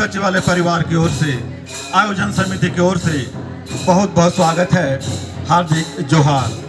सचिवालय परिवार की ओर से, आयोजन समिति की ओर से बहुत बहुत स्वागत है। हार्दिक जोहार।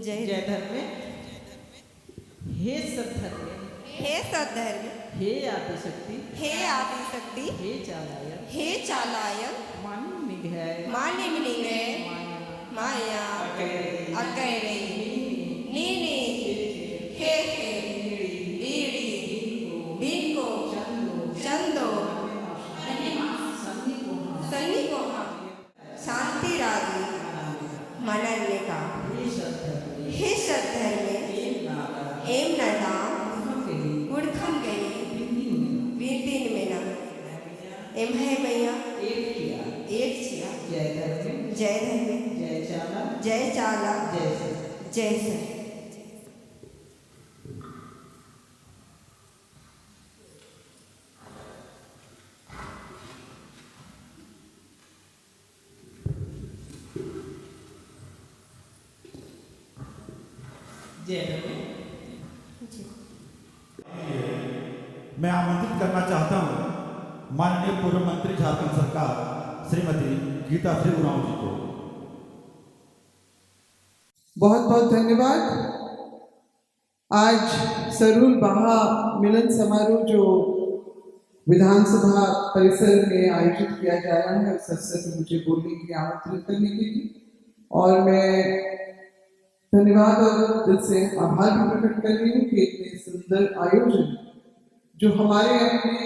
जय धर्म हे सद्धर्म हे सद्धर्म हे आदिशक्ति हे आदिशक्ति हे चालाय मान्य माया अकैरे नीनी हे लीड़ी बिनको चंदो सन्नी को शांति रागी मनन्य का हे सद्धर्म एम नदाम गुड़खम गए वीरदीन में ना एम है मैया एक छिया जय धर्म जय चाला जय सर। मैं आमंत्रित करना चाहता हूं माननीय पूर्व मंत्री झारखंड सरकार श्रीमती गीता श्री उरांव जी को। बहुत बहुत धन्यवाद। आज सरूल बाहा मिलन समारोह जो विधानसभा परिसर में आयोजित किया जा रहा है उस अवसर पर मुझे बोलने के लिए आमंत्रित करने के लिए, और मैं धन्यवाद और दिल से आभार भी प्रकट कर रही हूँ कि इतने सुंदर आयोजन जो हमारे अपने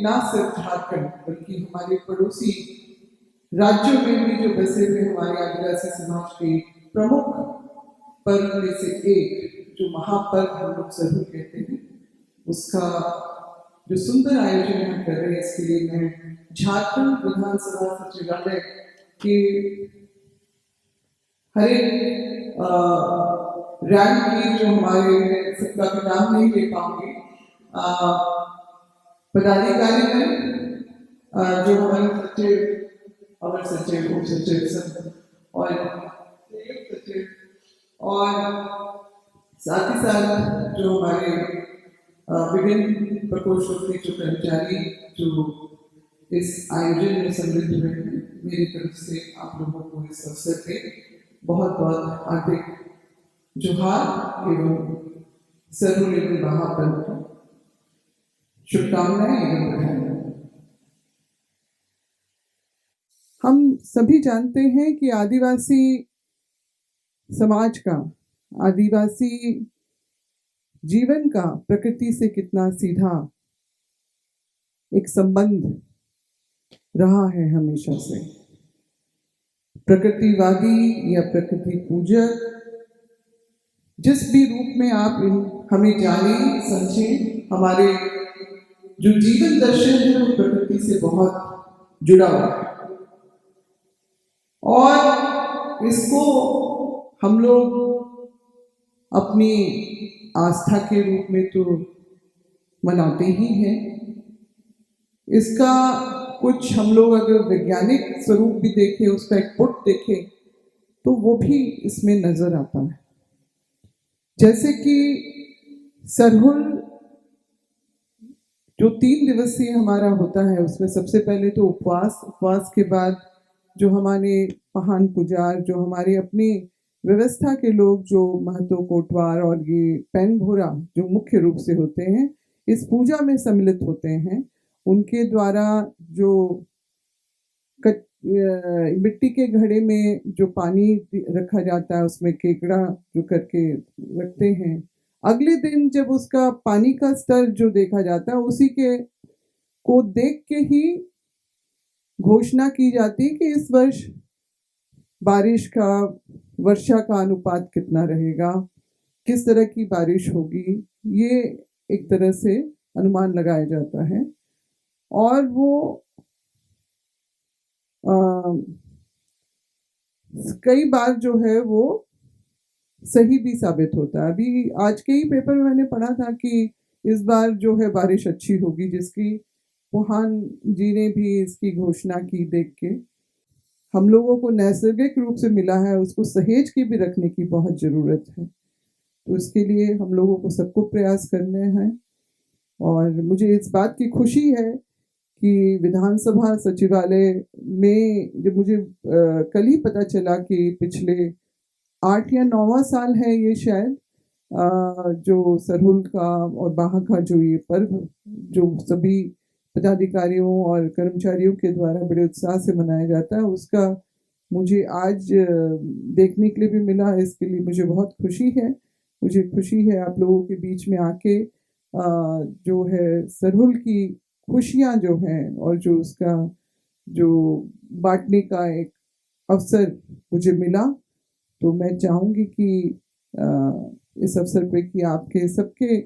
न सिर्फ झारखंड बल्कि हमारे पड़ोसी राज्यों में भी जो बसे हुए हमारे आदिवासी समाज के प्रमुख पर्व में से एक जो महापर्व हम लोग जरूर कहते हैं, उसका जो सुंदर आयोजन हम कर रहे हैं, इसके लिए मैं झारखंड विधानसभा सचिवालय के हर एक रैंक की जो हमारे सबका भी नाम नहीं ले पाऊंगी पदाधिकारी जो हमारे सचिव, अवर सचिव, उप सचिव और सचिव, और साथ ही साथ जो हमारे विभिन्न प्रकोष्ठों के जो कर्मचारी जो इस आयोजन में सम्मिलित हुए हैं, मेरी तरफ से आप लोगों को इस अवसर पे बहुत बहुत हार्दिक जोहार एवं सरूल महापर्व की शुभकामनाएं एवं बधाई। हम सभी जानते हैं कि आदिवासी समाज का, आदिवासी जीवन का प्रकृति से कितना सीधा एक संबंध रहा है हमेशा से। प्रकृतिवादी या प्रकृति पूजक, जिस भी रूप में आप हमें जाने समझें, हमारे जो जीवन दर्शन है वो प्रकृति से बहुत जुड़ा हुआ है और इसको हम लोग अपनी आस्था के रूप में तो मनाते ही हैं। इसका कुछ हम लोग अगर वैज्ञानिक स्वरूप भी देखें, उसका एक पुट देखें, तो वो भी इसमें नजर आता है। जैसे कि सरहुल जो 3 दिवसीय हमारा होता है, उसमें सबसे पहले तो उपवास के बाद जो हमारे पहान पुजार, जो हमारे अपनी व्यवस्था के लोग, जो महतो कोटवार और ये पैन भोरा जो मुख्य रूप से होते हैं, इस पूजा में सम्मिलित होते हैं। उनके द्वारा जो मिट्टी के घड़े में जो पानी रखा जाता है, उसमें केकड़ा जो करके रखते हैं, अगले दिन जब उसका पानी का स्तर जो देखा जाता है, उसी के को देख के ही घोषणा की जाती है कि इस वर्ष बारिश का, वर्षा का अनुपात कितना रहेगा, किस तरह की बारिश होगी, ये एक तरह से अनुमान लगाया जाता है। और वो कई बार जो है वो सही भी साबित होता है। अभी आज के ही पेपर में मैंने पढ़ा था कि इस बार जो है बारिश अच्छी होगी, जिसकी वुहान जी ने भी इसकी घोषणा की देख के। हम लोगों को नैसर्गिक रूप से मिला है, उसको सहेज के भी रखने की बहुत ज़रूरत है। तो इसके लिए हम लोगों को सबको प्रयास करने हैं। और मुझे इस बात की खुशी है कि विधानसभा सचिवालय में जब मुझे कल ही पता चला कि पिछले 8 या 9वां साल है ये शायद, जो सरहुल का और बाहा का जो ये पर्व जो सभी पदाधिकारियों और कर्मचारियों के द्वारा बड़े उत्साह से मनाया जाता है, उसका मुझे आज देखने के लिए भी मिला। इसके लिए मुझे बहुत खुशी है। मुझे खुशी है आप लोगों के बीच में आके जो है सरहुल की खुशियाँ जो हैं और जो उसका जो बांटने का एक अवसर मुझे मिला। तो मैं चाहूँगी कि इस अवसर पे कि आपके सबके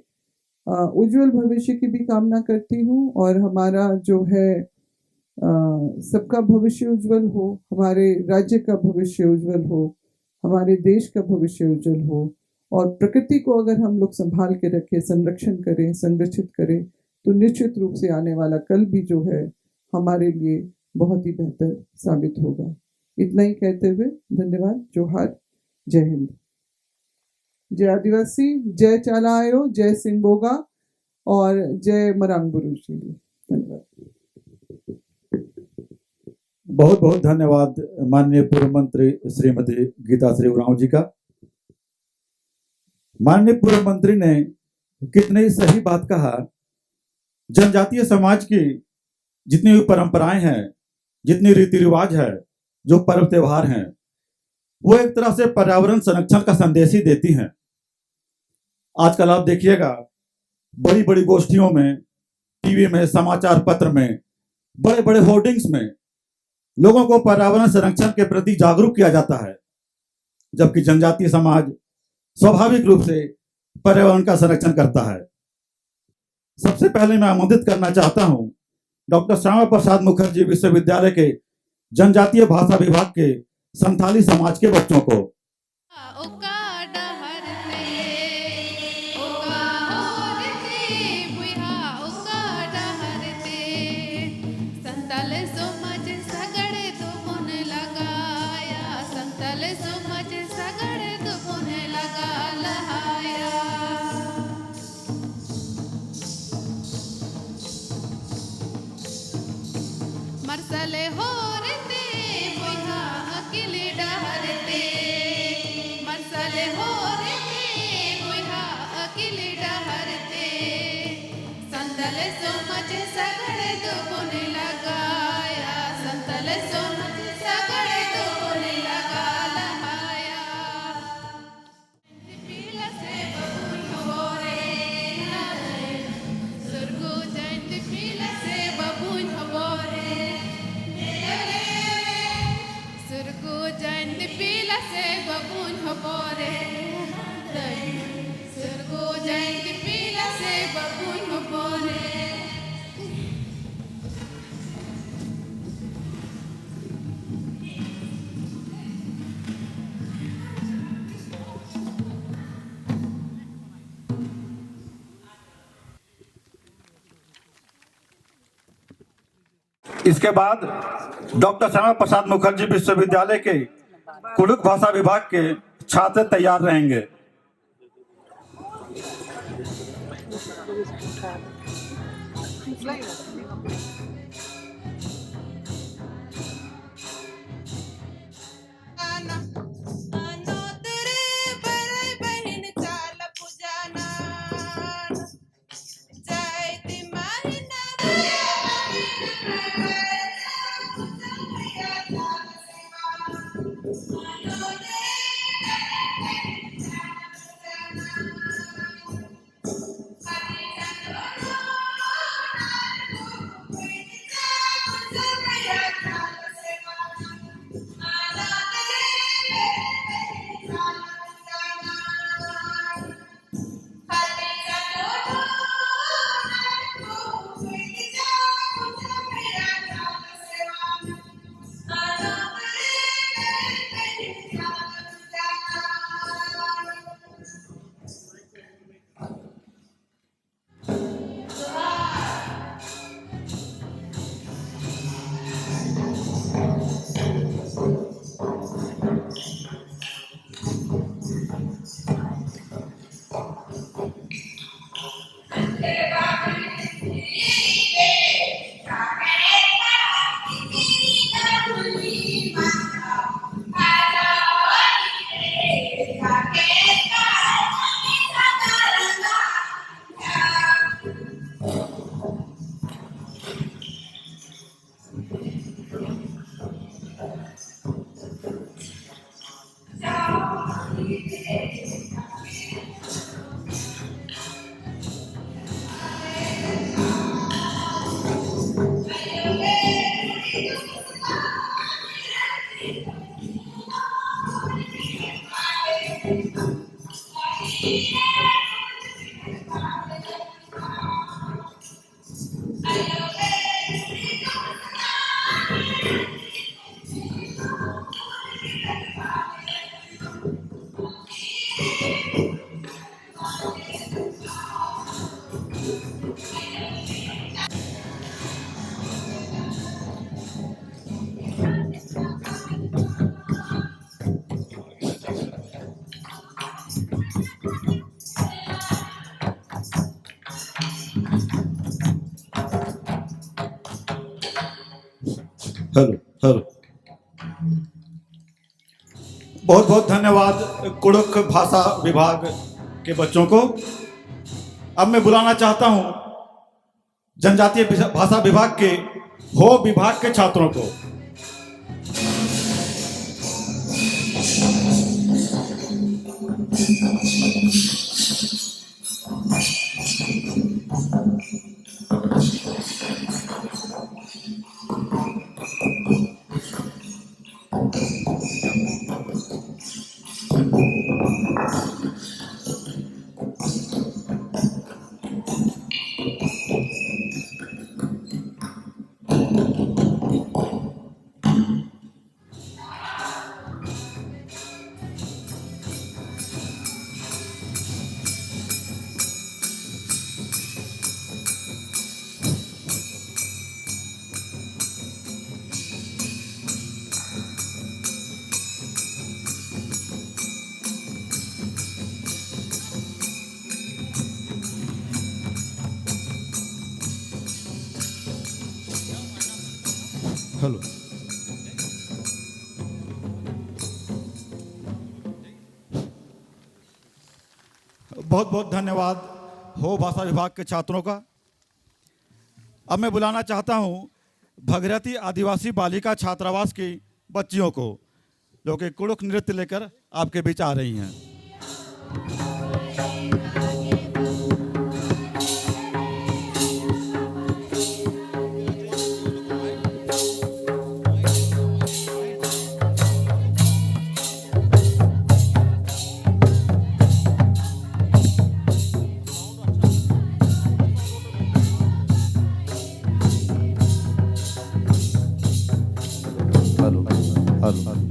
उज्जवल भविष्य की भी कामना करती हूँ और हमारा जो है सबका भविष्य उज्जवल हो, हमारे राज्य का भविष्य उज्जवल हो, हमारे देश का भविष्य उज्जवल हो। और प्रकृति को अगर हम लोग संभाल के रखें, संरक्षण करें, संरक्षित करें, तो निश्चित रूप से आने वाला कल भी जो है हमारे लिए बहुत ही बेहतर साबित होगा। इतना ही कहते हुए धन्यवाद। जोहार। जय हिंद। जय आदिवासी, जय चालायो, जय सिंगबोगा और जय मरांग बुरुशी। धन्यवाद। बहुत बहुत धन्यवाद माननीय पूर्व मंत्री श्रीमती गीता श्री उरांव जी का। माननीय पूर्व मंत्री ने कितनी सही बात कहा। जनजातीय समाज की जितनी भी परंपराएं हैं, जितनी रीति रिवाज है, जो पर्व त्योहार हैं, वो एक तरह से पर्यावरण संरक्षण का संदेश ही देती हैं। आजकल आप देखिएगा बड़ी बड़ी गोष्ठियों में, टीवी में, समाचार पत्र में, बड़े बड़े होर्डिंग्स में लोगों को पर्यावरण संरक्षण के प्रति जागरूक किया जाता है, जबकि जनजातीय समाज स्वाभाविक रूप से पर्यावरण का संरक्षण करता है। सबसे पहले मैं आमंत्रित करना चाहता हूं डॉक्टर श्यामा प्रसाद मुखर्जी विश्वविद्यालय के जनजातीय भाषा विभाग के संथाली समाज के बच्चों को। मरसले हो रते बुहा अकेले डहरते, मरसले हो रते बुहा अकेले डहरते, संतल सोमच सगड़े तो पुने लगाया, संतल सोमच सगड़े तो पुने लगा लहाया। पील से बबूल हो रे सुरगु जंत पील से इसके बाद डॉक्टर श्यामा प्रसाद मुखर्जी विश्वविद्यालय के कुडुख भाषा विभाग के छात्र तैयार रहेंगे। हेलो हेलो, बहुत बहुत धन्यवाद कुडुख भाषा विभाग के बच्चों को। अब मैं बुलाना चाहता हूं जनजातीय भाषा विभाग के हो विभाग के छात्रों को। हेलो, बहुत बहुत धन्यवाद हो भाषा विभाग के छात्रों का। अब मैं बुलाना चाहता हूं भगीरथी आदिवासी बालिका छात्रावास की बच्चियों को, जो कि कुडुख नृत्य लेकर आपके बीच आ रही हैं। हेलो हेलो,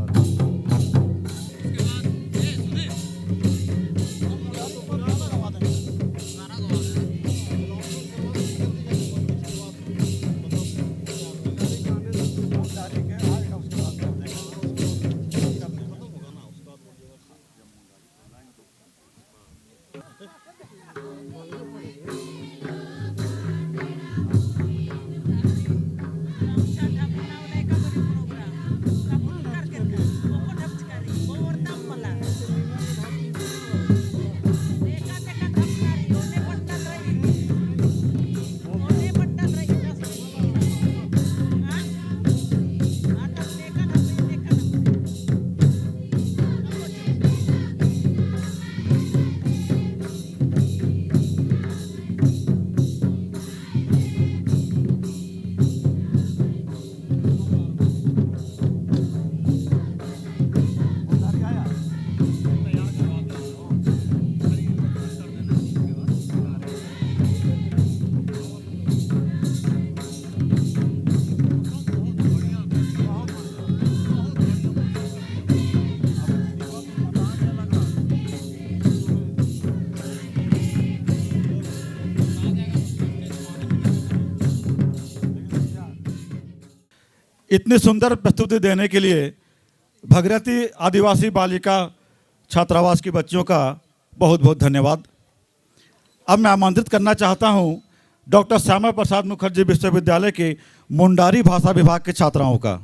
इतनी सुंदर प्रस्तुति देने के लिए भगीरथी आदिवासी बालिका छात्रावास की बच्चियों का बहुत बहुत धन्यवाद। अब मैं आमंत्रित करना चाहता हूं डॉक्टर श्यामा प्रसाद मुखर्जी विश्वविद्यालय के मुंडारी भाषा विभाग के छात्राओं का।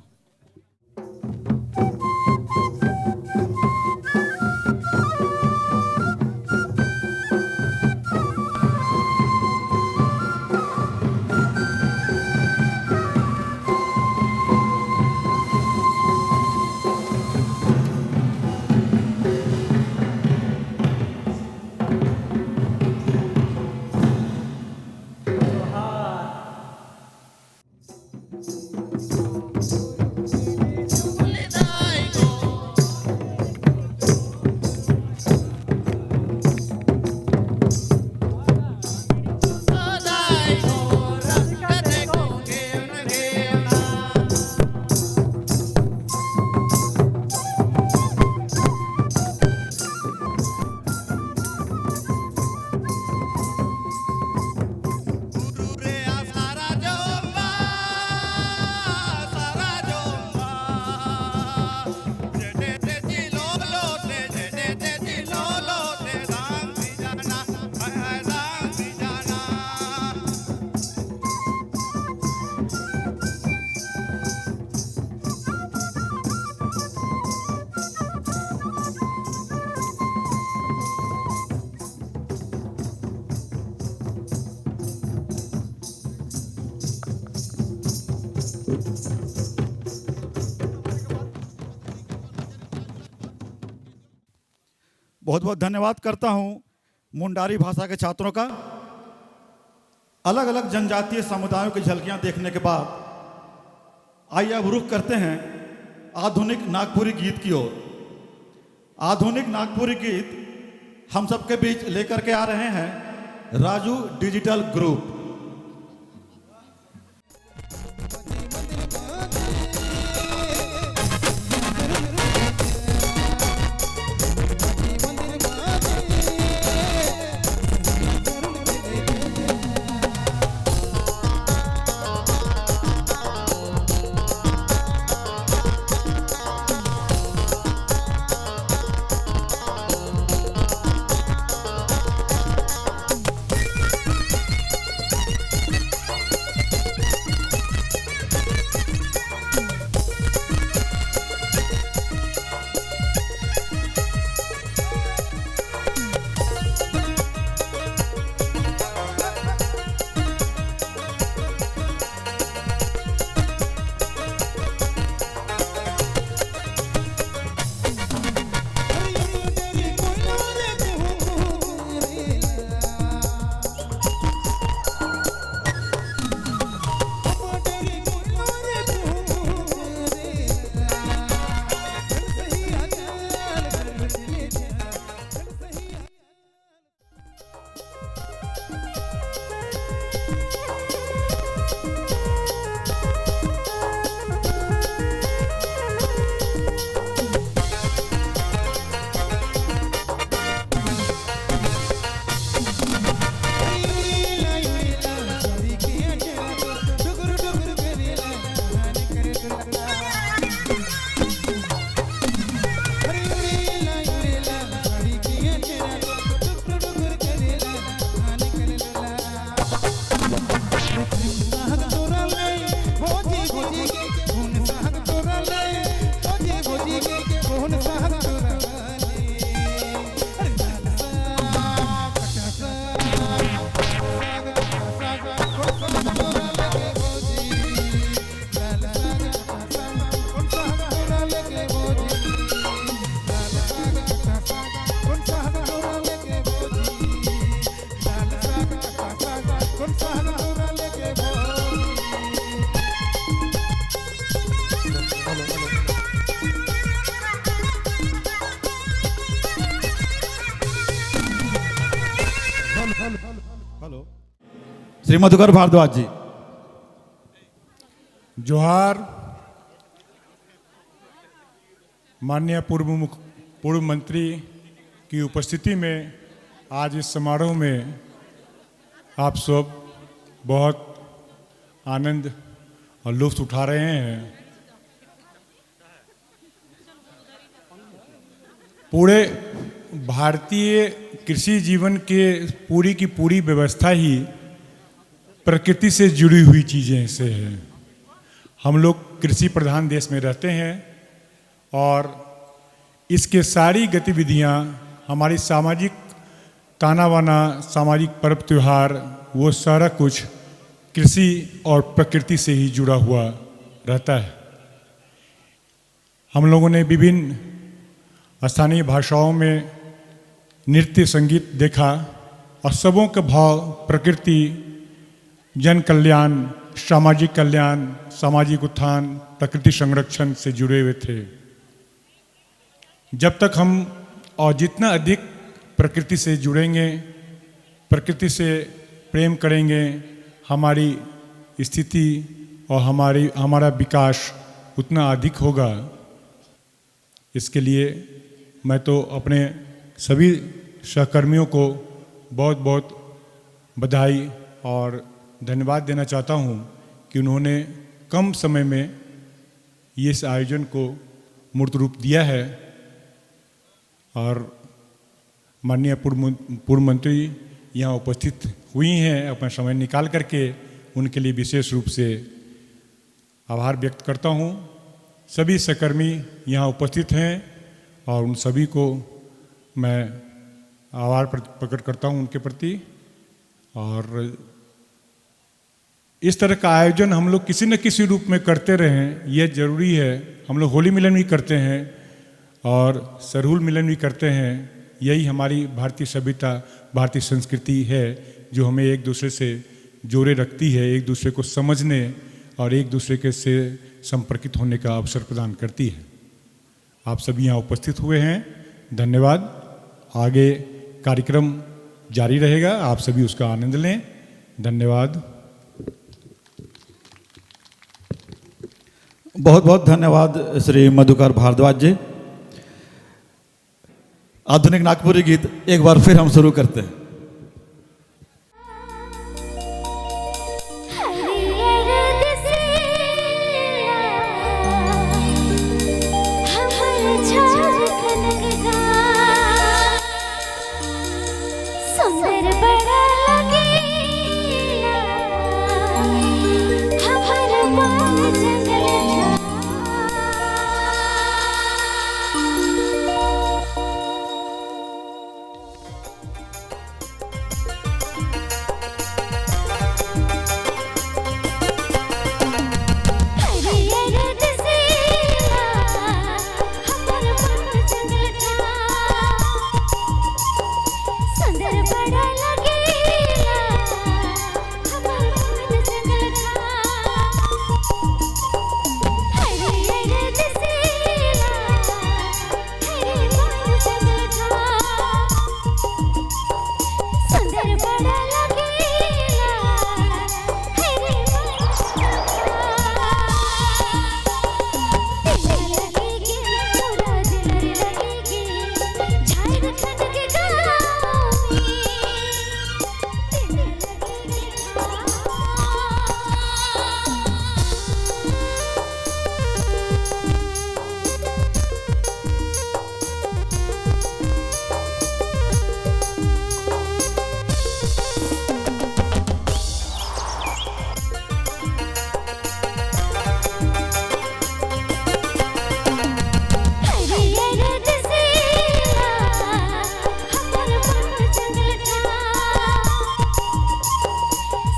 बहुत बहुत धन्यवाद करता हूं मुंडारी भाषा के छात्रों का। अलग अलग जनजातीय समुदायों की झलकियां देखने के बाद आइए अब रुख करते हैं आधुनिक नागपुरी गीत की ओर। आधुनिक नागपुरी गीत हम सबके बीच लेकर के आ रहे हैं राजू डिजिटल ग्रुप। श्री मधुकर भारद्वाज जी। जोहार। माननीय पूर्व मंत्री की उपस्थिति में आज इस समारोह में आप सब बहुत आनंद और लुत्फ उठा रहे हैं। पूरे भारतीय कृषि जीवन के पूरी की पूरी व्यवस्था ही प्रकृति से जुड़ी हुई चीज़ें से है। हम लोग कृषि प्रधान देश में रहते हैं और इसके सारी गतिविधियां, हमारी सामाजिक ताना बाना, सामाजिक पर्व त्यौहार, वो सारा कुछ कृषि और प्रकृति से ही जुड़ा हुआ रहता है। हम लोगों ने विभिन्न स्थानीय भाषाओं में नृत्य संगीत देखा और सबों का भाव प्रकृति, जन कल्याण, सामाजिक कल्याण, सामाजिक उत्थान, प्रकृति संरक्षण से जुड़े हुए थे। जब तक हम और जितना अधिक प्रकृति से जुड़ेंगे, प्रकृति से प्रेम करेंगे, हमारी स्थिति और हमारा विकास उतना अधिक होगा। इसके लिए मैं तो अपने सभी सहकर्मियों को बहुत बहुत बधाई और धन्यवाद देना चाहता हूं कि उन्होंने कम समय में इस आयोजन को मूर्त रूप दिया है। और माननीय पूर्व मंत्री यहाँ उपस्थित हुई हैं, अपना समय निकाल करके उनके लिए विशेष रूप से आभार व्यक्त करता हूँ। सभी सहकर्मी यहाँ उपस्थित हैं और उन सभी को मैं आभार प्रकट करता हूँ उनके प्रति। और इस तरह का आयोजन हम लोग किसी न किसी रूप में करते रहें, यह जरूरी है। हम लोग होली मिलन भी करते हैं और सरहुल मिलन भी करते हैं। यही हमारी भारतीय सभ्यता, भारतीय संस्कृति है जो हमें एक दूसरे से जोड़े रखती है, एक दूसरे को समझने और एक दूसरे के से संपर्कित होने का अवसर प्रदान करती है। आप सभी यहाँ उपस्थित हुए हैं, धन्यवाद। आगे कार्यक्रम जारी रहेगा, आप सभी उसका आनंद लें। धन्यवाद। बहुत बहुत धन्यवाद श्री मधुकर भारद्वाज जी। आधुनिक नागपुरी गीत एक बार फिर हम शुरू करते हैं।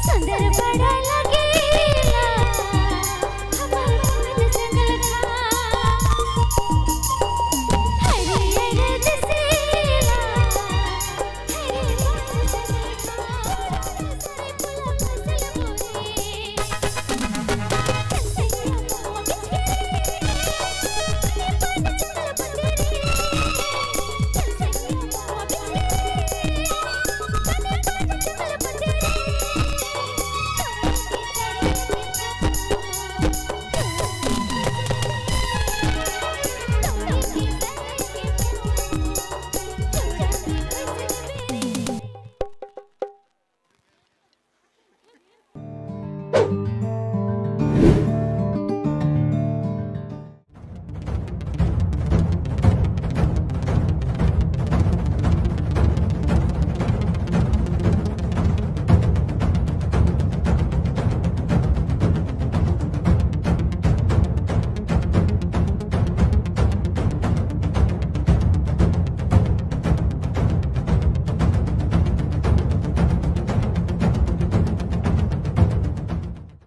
सुंदर बड़ा